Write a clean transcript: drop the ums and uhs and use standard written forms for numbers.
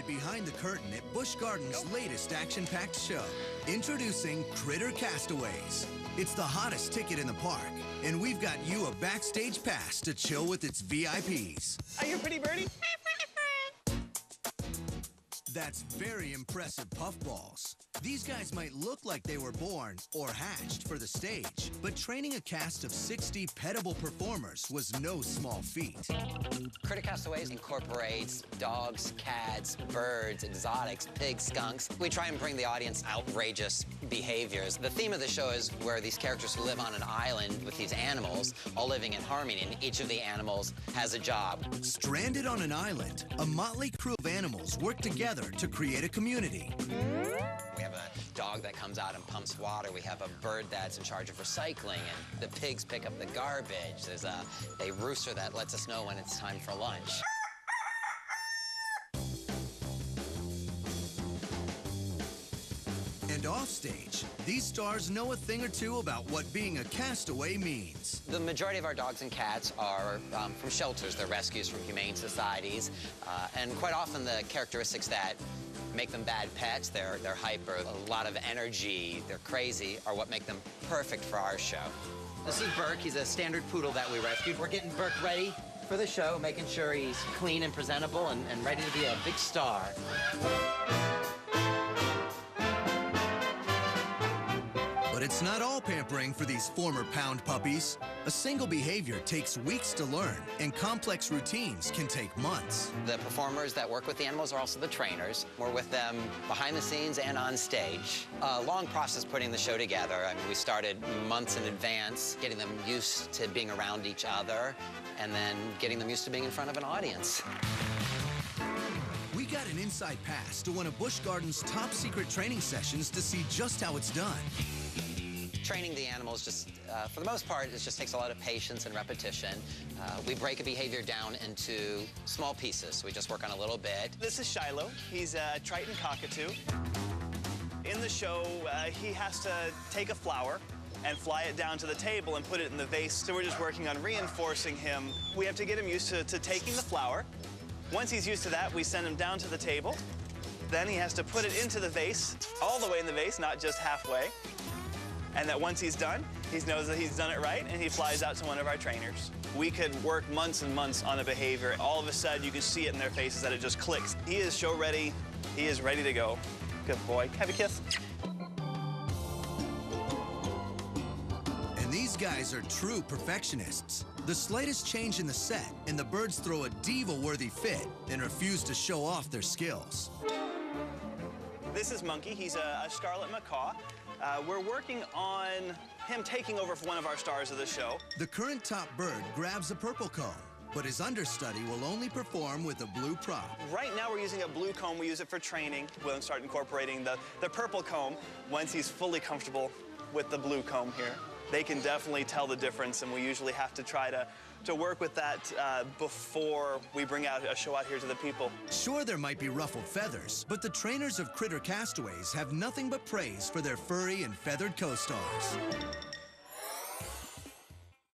minute behind the curtain at Busch Gardens' latest action-packed show. Introducing Critter Castaways. It's the hottest ticket in the park, and we've got you a backstage pass to chill with its VIPs. Are you a pretty birdie? That's very impressive puffballs. These guys might look like they were born or hatched for the stage, but training a cast of 60 pettable performers was no small feat. Critter Castaways incorporates dogs, cats, birds, exotics, pigs, skunks. We try and bring the audience outrageous behaviors. The theme of the show is where these characters live on an island with these animals, all living in harmony, and each of the animals has a job. Stranded on an island, a motley crew of animals work together to create a community. We have a dog that comes out and pumps water. We have a bird that's in charge of recycling, and the pigs pick up the garbage. There's a rooster that lets us know when it's time for lunch. And offstage, these stars know a thing or two about what being a castaway means. The majority of our dogs and cats are from shelters. They're rescues from humane societies. And quite often the characteristics that make them bad pets, they're hyper, a lot of energy, they're crazy, are what make them perfect for our show. This is Burke. He's a standard poodle that we rescued. We're getting Burke ready for the show, making sure he's clean and presentable and ready to be a big star. But it's not all pampering for these former pound puppies. A single behavior takes weeks to learn, and complex routines can take months. The performers that work with the animals are also the trainers. We're with them behind the scenes and on stage. A long process putting the show together. I mean, we started months in advance, getting them used to being around each other, and then getting them used to being in front of an audience. We got an inside pass to one of Busch Gardens' top secret training sessions to see just how it's done. Training the animals just, for the most part, it just takes a lot of patience and repetition. We break a behavior down into small pieces. We just work on a little bit. This is Shiloh. He's a Triton cockatoo. In the show, he has to take a flower and fly it down to the table and put it in the vase. So we're just working on reinforcing him. We have to get him used to taking the flower. Once he's used to that, we send him down to the table. Then he has to put it into the vase, all the way in the vase, not just halfway. And that once he's done, he knows that he's done it right, and he flies out to one of our trainers. We could work months and months on a behavior. All of a sudden, you can see it in their faces that it just clicks. He is show ready. He is ready to go. Good boy. Have a kiss. And these guys are true perfectionists. The slightest change in the set, and the birds throw a diva-worthy fit and refuse to show off their skills. This is Monkey. He's a scarlet macaw. We're working on him taking over for one of our stars of the show. The current top bird grabs a purple comb, but his understudy will only perform with a blue prop. Right now we're using a blue comb. We use it for training. We'll start incorporating the purple comb once he's fully comfortable with the blue comb here. They can definitely tell the difference, and we usually have to try to work with that before we bring out a show out here to the people. Sure, there might be ruffled feathers, but the trainers of Critter Castaways have nothing but praise for their furry and feathered co-stars.